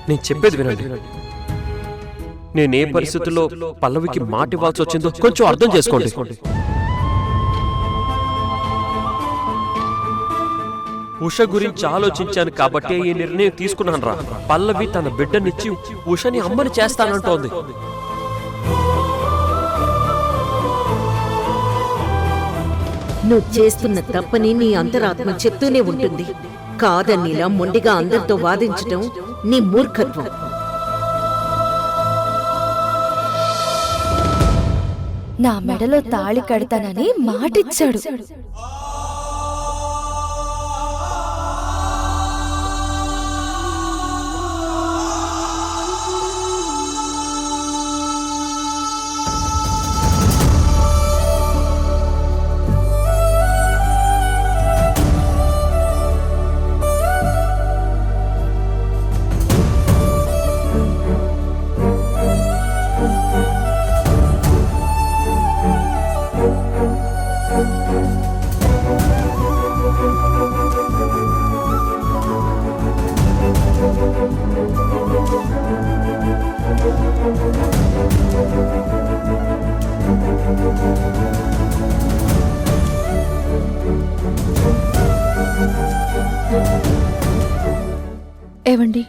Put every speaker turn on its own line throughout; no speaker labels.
నేను చెప్పేది వినండి. నేనే పరిస్థితుల్లో పల్లవికి మాట ఇవ్వాల్సి వచ్చిందో కొంచెం అర్థం చేసుకోండి. ఉష గురించి ఆలోచించాను కాబట్టి ఈ నిర్ణయం తీసుకున్నాను రా. పల్లవి తన బిడ్డనిచ్చి ఉషని అమ్మని చేస్తానంటోంది.
నువ్వు చేస్తున్న తప్పని నీ అంతరాత్మ చెప్తూనే ఉంటుంది. కాదనిలా మొండిగా అందరితో వాదించటం నీ మూర్ఖత్వం.
నా మెడలో తాళి కడతానని మాటిచ్చాడు. ఏవండి,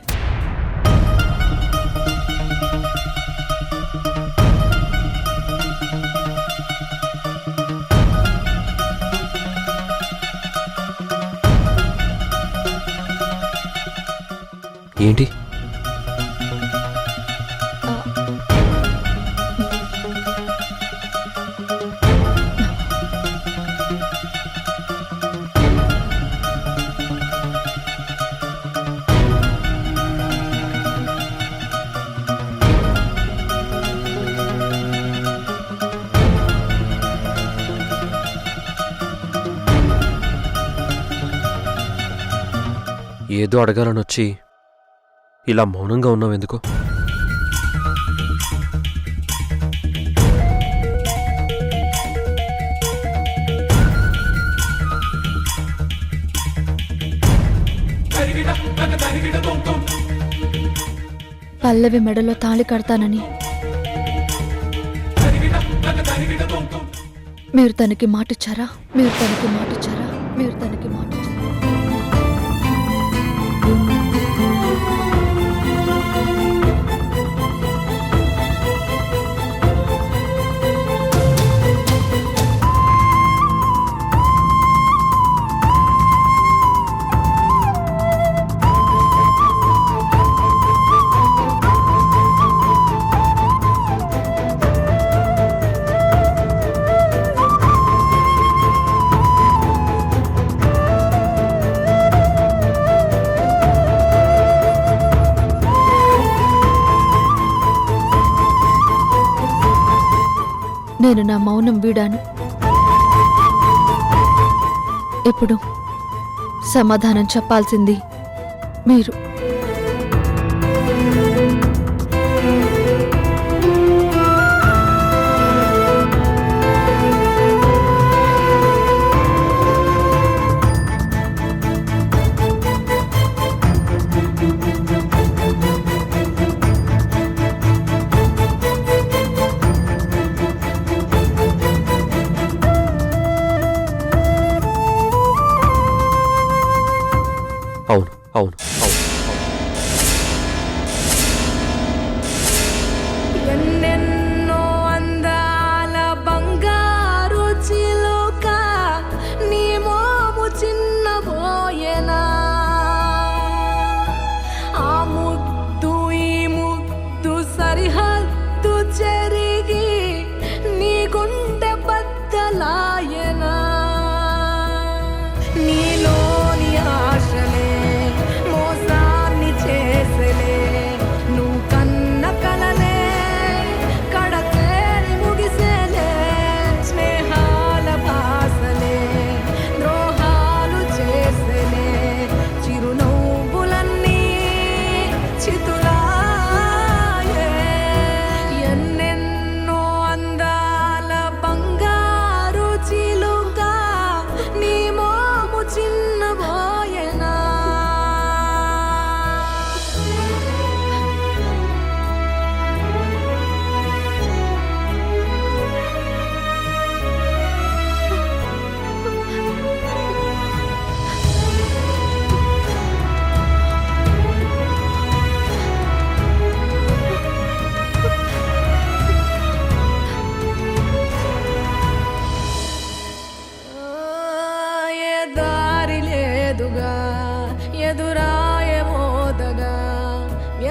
ఏంటి? ఏదో అడగాలని వచ్చి ఇలా మౌనంగా ఉన్నావెందుకు?
పల్లవి మెడలో తాళి కడతానని మీరు తనకి మాటిచ్చారా? మీరు తనకి మాటిచ్చారా? మీరు తనకి మాటిచ్చారా? నేను నా మౌనం వీడాను. ఇప్పుడు సమాధానం చెప్పాల్సింది మీరు.
అవును అవును అవును.
ఎన్నెన్నో అందాల బంగారు చిలుక నీ మోము చిన్నబోయేనా, ఆ ముద్దు ఈ ముద్దు సరిహద్దు చెరిగి నీ గుండె బద్దలాయనా, నీలోని ఆశలే మోసాన్ని చేసలే, నువ్వు కన్న కలలే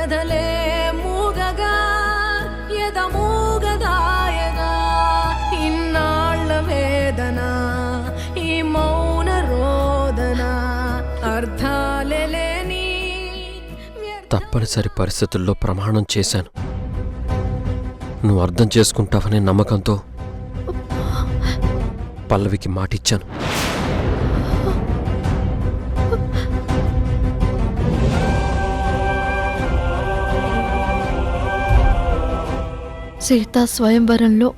వ్యధలే మూగగా ఎద మూగదాయగా ఇన్నాళ్ళ వేదన ఈ మౌన రోదన అర్థాలే లేని
తప్పనిసరి పరిస్థితుల్లో ప్రమాణం చేశాను. నువ్వు అర్థం చేసుకుంటావనే నమ్మకంతో పల్లవికి మాటిచ్చాను.
సీతా స్వయంవరంలో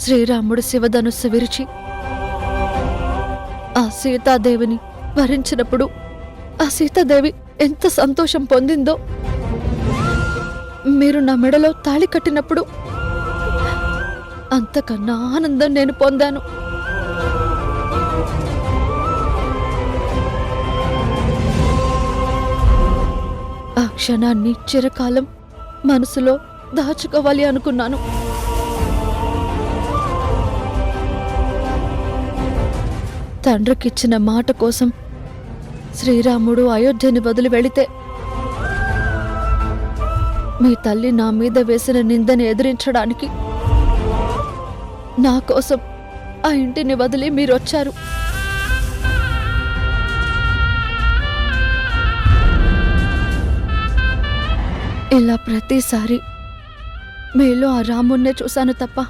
శ్రీరాముడు శివధనుస్సు విరిచి ఆ సీతాదేవిని వరించినప్పుడు ఆ సీతాదేవి ఎంత సంతోషం పొందిందో, మీరు నా మెడలో తాళి కట్టినప్పుడు అంతకన్నా ఆనందం నేను పొందాను. ఆ క్షణాన్ని చిరకాలం మనసులో దాచుకోవాలి అనుకున్నాను. తండ్రికిచ్చిన మాట కోసం శ్రీరాముడు అయోధ్యని వదిలి వెళితే మీ తల్లి నా మీద వేసిన నిందని ఎదిరించడానికి నా కోసం ఆ ఇంటిని వదిలి మీరొచ్చారు. ఇలా ప్రతిసారి మీలో ఆ రామున్నే చూశాను తప్ప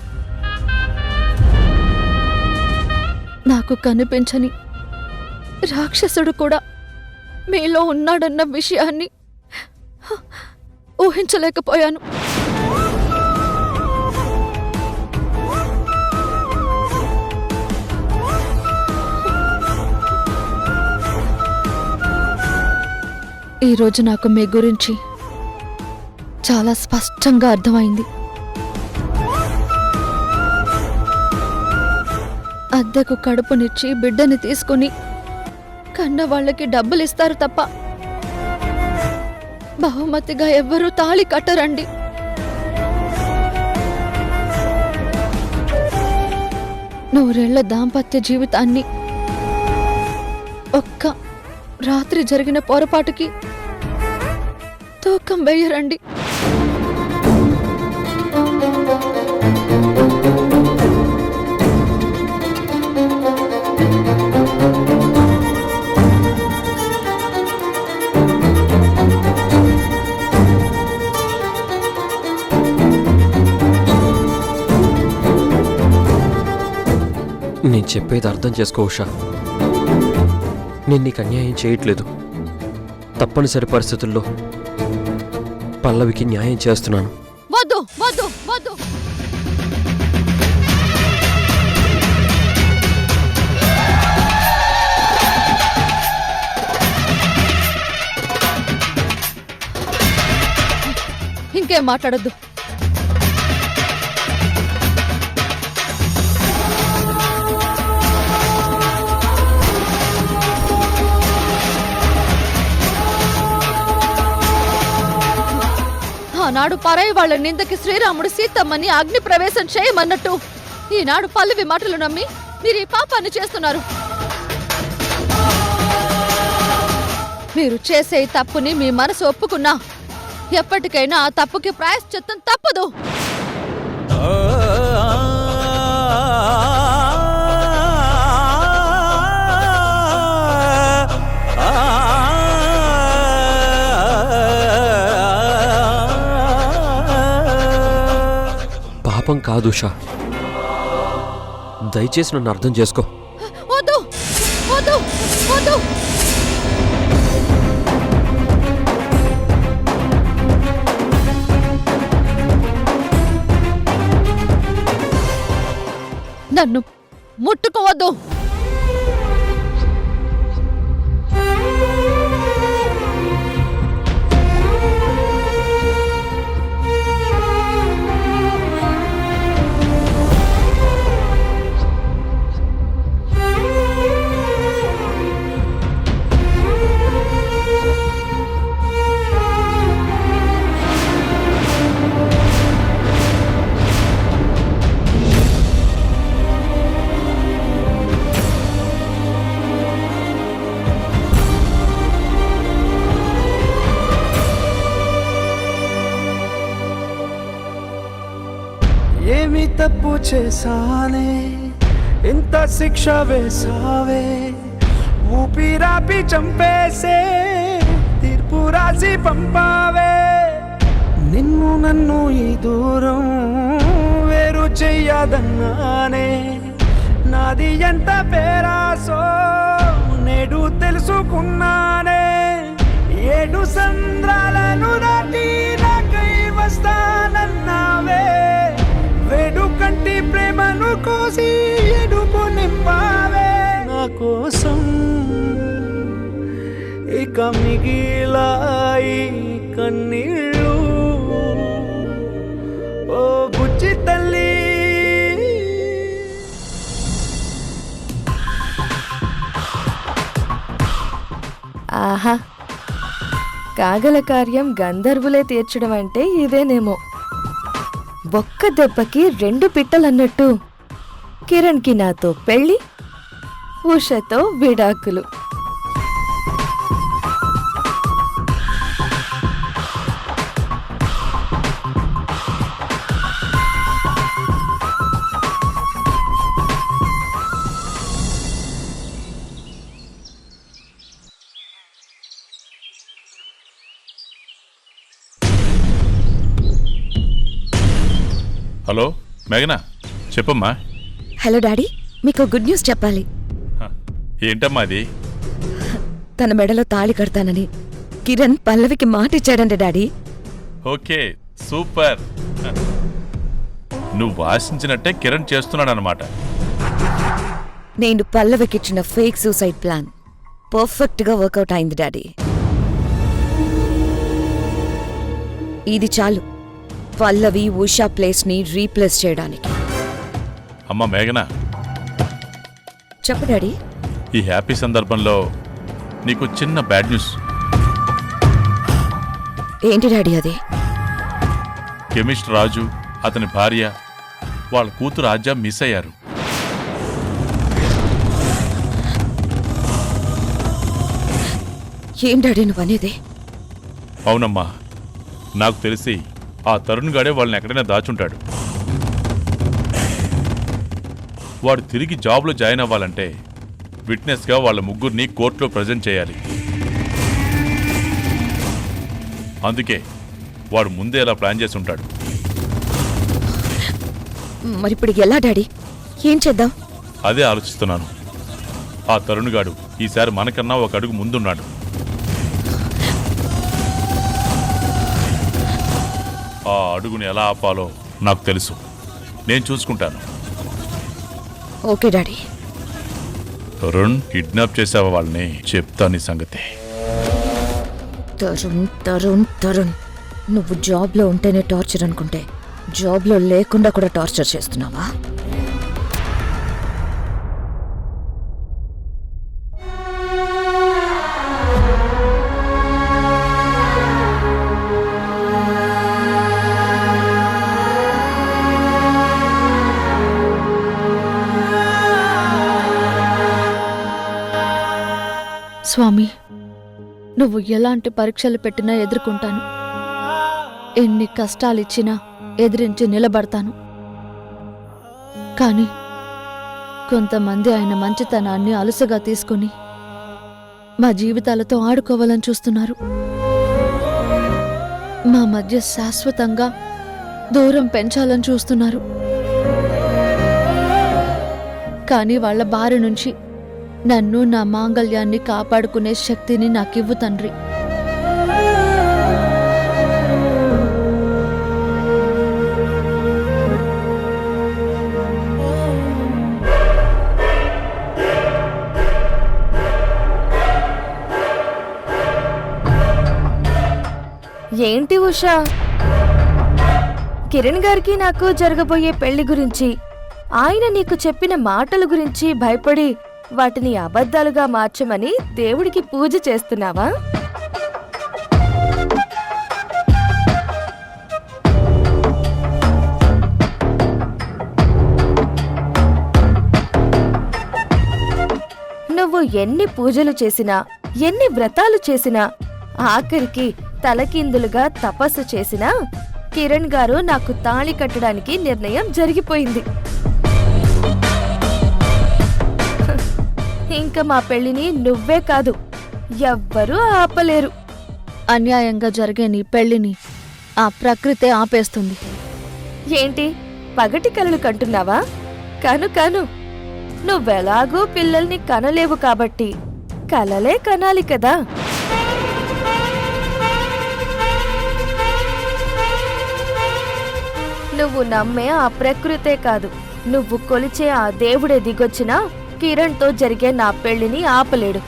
నాకు కనిపించని రాక్షసుడు కూడా మీలో ఉన్నాడన్న విషయాన్ని ఊహించలేకపోయాను. ఈరోజు నాకు మీ గురించి చాలా స్పష్టంగా అర్థమైంది. అద్దెకు కడుపునిచ్చి బిడ్డని తీసుకుని కన్న వాళ్ళకి డబ్బులు ఇస్తారు తప్ప బహుమతిగా ఎవ్వరూ తాళి కట్టరండి. నూరేళ్ల దాంపత్య జీవితాన్ని ఒక్క రాత్రి జరిగిన పొరపాటుకి తూకం వేయరండి.
నేను చెప్పేది అర్థం చేసుకో ఉషా. నేను నీకు అన్యాయం చేయట్లేదు. తప్పనిసరి పరిస్థితుల్లో పల్లవికి న్యాయం చేస్తున్నాను.
వద్దు వద్దు వద్దు, ఇంకేం మాట్లాడద్దు. ఆనాడు పరాయి వాళ్ళ నిందకి శ్రీరాముడు సీతమ్మని అగ్ని ప్రవేశం చేయమన్నట్టు ఈనాడు పల్లవి మాటలు నమ్మి మీరు ఈ పాపాన్ని చేస్తున్నారు. మీరు చేసే ఈ తప్పుని మీ మనసు ఒప్పుకున్నా ఎప్పటికైనా ఆ తప్పుకి ప్రాయశ్చిత్తం తప్పదు.
పాపం కాదు ఉషా, దయచేసి నన్ను అర్థం చేసుకో.
వద్దు వద్దు వద్దు, నన్ను ముట్టుకోవద్దు.
తప్పు చేశానే, ఇంత శిక్ష వేసావే, ఊపిరాపి చంపేసే తీర్పు రాసి పంపావే. నిన్ను నన్ను ఈ దూరం వేరు చెయ్యదన్నానే, నాది ఎంత పేరాసో నేడు తెలుసుకున్నానే. 7 సంద్రాలను దాటి నాకై వస్తానన్నావే, వేడుకంటి ప్రేమను కోసి ఎడుపు నింపావే. నా కోసం ఇక మిగిలాయి కన్నీళ్ళు, ఓ బుజ్జి తల్లి.
ఆహా, కాగల కార్యం గంధర్వులే తీర్చడం అంటే ఇదేనేమో. ఒక్క దెబ్బకి 2 పిట్టలన్నట్టు కిరణ్కి నాతో పెళ్ళి, ఉషతో విడాకులు.
హలో మేఘనా, చెప్పమ్మా.
హలో డాడీ, మీకు గుడ్ న్యూస్ చెప్పాలి.
ఏంటమ్మా అది?
తన మెడలో తాళి కడతానని కిరణ్ పల్లవికి మాట ఇచ్చాడంటే డాడీ.
Okay, super. నువ్వు ఆశించినట్టే కిరణ్ చేస్తున్నాడనమాట.
నేను పల్లవికిచ్చిన ఫేక్ సూసైడ్ ప్లాన్ పర్ఫెక్ట్గా వర్కౌట్ అయింది డాడీ. ఇది చాలు పల్లవి ఉషా ప్లేస్ని రీప్లేస్ చేయడానికి.
అమ్మా మేఘనా,
చెప్పు డాడీ.
ఈ హ్యాపీ సందర్భంలో నీకు చిన్న బ్యాడ్ న్యూస్.
ఏంటి డాడీ అది?
కెమిస్ట్ రాజు, అతని భార్య, వాళ్ళ కూతురు ఆద్య మిస్ అయ్యారు.
ఏం డాడీ నువ్వు అనేది?
అవునమ్మా, నాకు తెలిసి ఆ తరుణ్ గాడే వాళ్ళని ఎక్కడైనా దాచుంటాడు. వాడు తిరిగి జాబ్లో జాయిన్ అవ్వాలంటే విట్నెస్గా వాళ్ళ ముగ్గురిని కోర్టులో ప్రజెంట్ చేయాలి. అందుకే వాడు ముందే అలా ప్లాన్ చేసి ఉంటాడు.
మరిప్పుడు ఎలా డాడీ? ఏం చేద్దాం?
అదే ఆలోచిస్తున్నాను. ఆ తరుణ్ గాడు ఈసారి మనకన్నా ఒక అడుగు ముందున్నాడు. ఆ అడుగుని ఎలా ఆపాలో నాకు తెలుసు. నేను చూసుకుంటాను.
Okay daddy.
తరుణ్ కిడ్నాప్ చేసావా వాళ్ళని? చెప్తాను ఈ సంగతి.
తరుణ్ తరుణ్ తరుణ్, నువ్వు జాబ్లో ఉంటేనే టార్చర్ అనుకుంటే జాబ్లో లేకుండా కూడా టార్చర్ చేస్తున్నావా?
స్వామి, నువ్వు ఎలాంటి పరీక్షలు పెట్టినా ఎదుర్కొంటాను. ఎన్ని కష్టాలిచ్చినా ఎదిరించి నిలబడతాను. కానీ కొంతమంది ఆయన మంచితనాన్ని అలుసుగా తీసుకుని మా జీవితాలతో ఆడుకోవాలని చూస్తున్నారు. మా మధ్య శాశ్వతంగా దూరం పెంచాలని చూస్తున్నారు. కానీ వాళ్ళ బారి నుంచి నన్ను, నా మాంగళ్యాన్ని కాపాడుకునే శక్తిని నాకివ్వు తండ్రి.
ఏంటి ఉషా, కిరణ్ గారికి నాకు జరగబోయే పెళ్లి గురించి, ఆయన నీకు చెప్పిన మాటల గురించి భయపడి వాటిని అబద్ధాలుగా మార్చమని దేవుడికి పూజ చేస్తున్నావా? నువ్వు ఎన్ని పూజలు చేసినా, ఎన్ని వ్రతాలు చేసినా, ఆఖరికి తలకిందులుగా తపస్సు చేసినా కిరణ్ గారు నాకు తాళి కట్టడానికి నిర్ణయం జరిగిపోయింది. ఇంకా మా పెళ్లిని నువ్వే కాదు ఎవ్వరూ ఆపలేరు.
అన్యాయంగా జరిగే నీ పెళ్లిని ఆ ప్రకృతే ఆపేస్తుంది.
ఏంటి పగటి కలలు కంటున్నావా? కను కను, నువ్వెలాగూ పిల్లల్ని కనలేవు కాబట్టి కలలే కనాలి కదా. నువ్వు నమ్మే ఆ ప్రకృతే కాదు, నువ్వు కొలిచే ఆ దేవుడే దిగొచ్చినా కిరణ్తో జరిగే నా పెళ్లిని ఆపలేడు.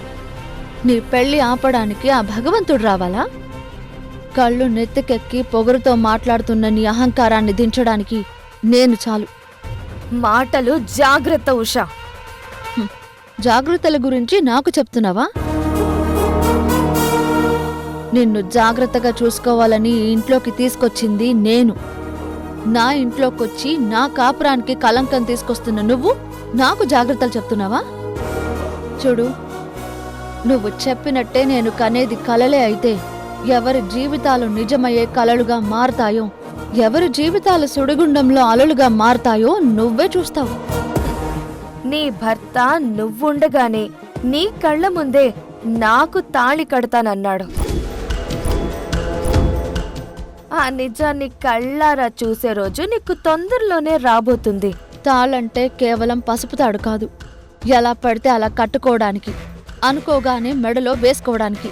నీ పెళ్లి ఆపడానికి ఆ భగవంతుడు రావాలా? కళ్ళు నెత్తికెక్కి పొగరుతో మాట్లాడుతున్న నీ అహంకారాన్ని దించడానికి నేను చాలు.
మాటలు జాగ్రత్త ఉషా.
జాగ్రత్తల గురించి నాకు చెప్తున్నావా? నిన్ను జాగ్రత్తగా చూసుకోవాలని ఈ ఇంట్లోకి తీసుకొచ్చింది నేను. నా ఇంట్లోకొచ్చి నా కాపురానికి కలంకం తీసుకొస్తున్న నువ్వు నాకు జాగ్రత్తలు చెప్తున్నావా? చూడు, నువ్వు చెప్పినట్టే నేను కనేది కలలే అయితే ఎవరి జీవితాలు నిజమయ్యే కలలుగా మారతాయో, ఎవరి జీవితాలు సుడిగుండంలో అలలుగా మారతాయో నువ్వే చూస్తావు.
నీ భర్త నువ్వుండగానే నీ కళ్ళ ముందే నాకు తాళి కడతానన్నాడు. ఆ నిజాన్ని కళ్ళారా చూసే రోజు నీకు తొందరలోనే రాబోతుంది.
తాళంటే కేవలం పసుపు తాడు కాదు, ఎలా పడితే అలా కట్టుకోవడానికి, అనుకోగానే మెడలో వేసుకోవడానికి.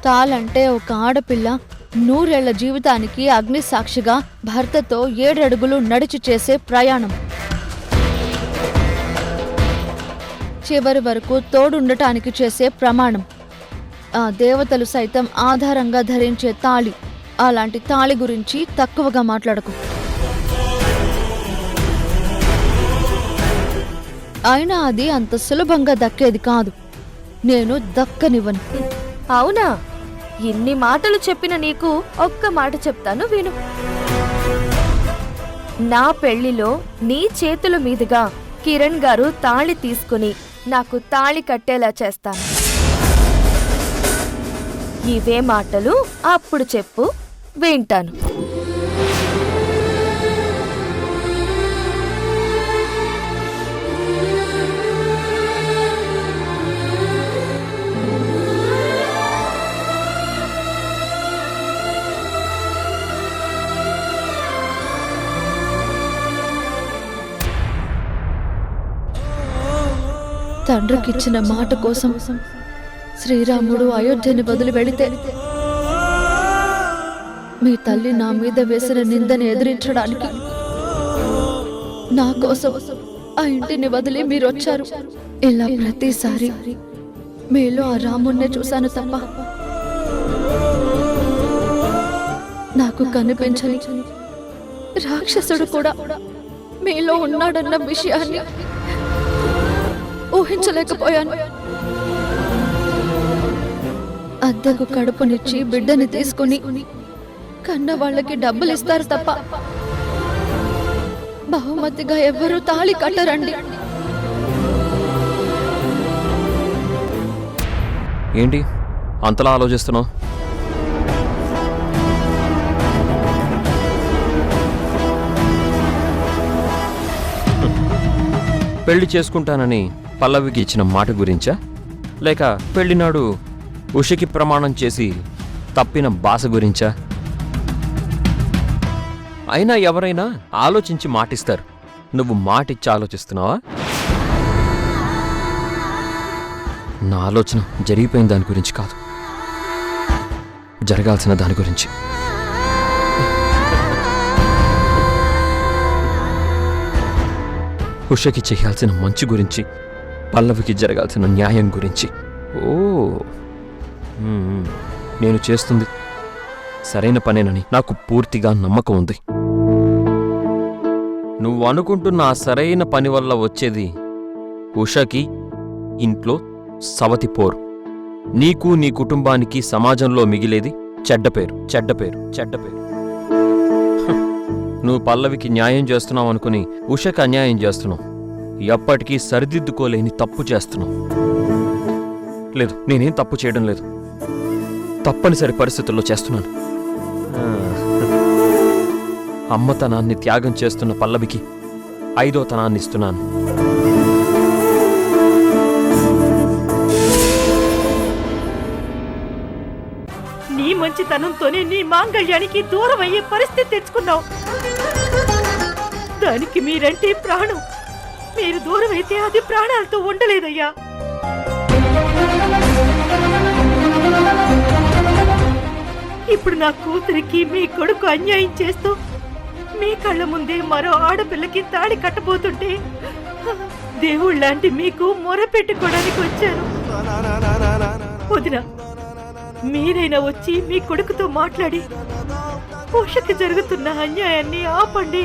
తాళంటే ఒక ఆడపిల్ల 100 ఏళ్ల జీవితానికి అగ్ని సాక్షిగా భర్తతో 7 అడుగులు నడిచి చేసే ప్రయాణం. చివరి వరకు తోడుండటానికి చేసే ప్రమాణం. ఆ దేవతలు సైతం ఆధారంగా ధరించే తాళి. అలాంటి తాళి గురించి తక్కువగా మాట్లాడకు. అయినా అది అంత సులభంగా దక్కేది కాదు. నేను దక్కనివ్వను.
అవునా? ఇన్ని మాటలు చెప్పిన నీకు ఒక్క మాట చెప్తాను విను. నా పెళ్లిలో నీ చేతుల మీదుగా కిరణ్ గారు తాళి తీసుకుని నాకు తాళి కట్టేలా చేస్తాను. ఇవే మాటలు అప్పుడు చెప్పు, వింటాను.
తండ్రికిచ్చిన మాట కోసం శ్రీరాముడు అయోధ్యని వదిలి వెళితే మీ తల్లి నా మీద వేసిన నిందని ఎదిరించడానికి నా కోసం ఆ ఇంటిని వదిలి మీరొచ్చారు. ఇలా ప్రతిసారి మీలో ఆ రాముణ్ణే చూశాను తప్ప నాకు కనిపించని రాక్షసుడు కూడా మీలో ఉన్నాడన్న విషయాన్ని ఊహించలేకపోయాను. అద్దెకు కడుపునిచ్చి బిడ్డని తీసుకుని కన్న వాళ్ళకి డబ్బులు ఇస్తారు తప్ప బహుమతిగా ఎవ్వరూ తాళి కట్టరండి.
ఏంటి అంతలా ఆలోచిస్తున్నావు? పెళ్లి చేసుకుంటానని పల్లవికి ఇచ్చిన మాట గురించా, లేక పెళ్లినాడు ఉషకి ప్రమాణం చేసి తప్పిన బాస గురించా? అయినా ఎవరైనా ఆలోచించి మాటిస్తారు. నువ్వు మాటిచ్చి ఆలోచిస్తున్నావా? నా ఆలోచన జరిగిపోయిన దాని గురించి కాదు, జరగాల్సిన దాని గురించి. ఉషకి చేయాల్సిన మంచి గురించి, పల్లవికి జరగాల్సిన న్యాయం గురించి. ఓ, నేను చేస్తుంది సరైన పనేనని నాకు పూర్తిగా నమ్మకం ఉంది. నువ్వు అనుకుంటున్న ఆ సరైన పని వల్ల వచ్చేది ఉషకి ఇంట్లో సవతి పోరు. నీకు నీ కుటుంబానికి సమాజంలో మిగిలేది చెడ్డ పేరు, చెడ్డ పేరు, చెడ్డ పేరు. నువ్వు పల్లవికి న్యాయం చేస్తున్నావు అనుకుని ఉషకి అన్యాయం చేస్తున్నావు. ఎప్పటికీ సరిదిద్దుకోలేని తప్పు చేస్తున్నావు. లేదు, నేనేం తప్పు చేయడం లేదు, తప్పనిసరి పరిస్థితుల్లో చేస్తున్నాను. అమ్మతనాన్ని త్యాగం చేస్తున్న పల్లవికి 5వ తనాన్ని ఇస్తున్నాను.
నీ మంచితనంతోనే నీ మాంగళ్యానికి దూరం అయ్యే పరిస్థితి తెచ్చుకున్నావు. దానికి మీరంటే ప్రాణం. మీరు దూరం అయితే అది ప్రాణాలతో ఉండలేదయ్యా. ఇప్పుడు నా కూతురికి మీ కొడుకు అన్యాయం చేస్తూ మీ కళ్ళ ముందే మరో ఆడపిల్లకి తాళి కట్టబోతుంటే దేవుళ్ళలాంటి మీకు మొరపెట్టుకోవడానికి వచ్చాను. వదినా, మీరైనా వచ్చి మీ కొడుకుతో మాట్లాడి ఉషకి జరుగుతున్న అన్యాయాన్ని ఆపండి.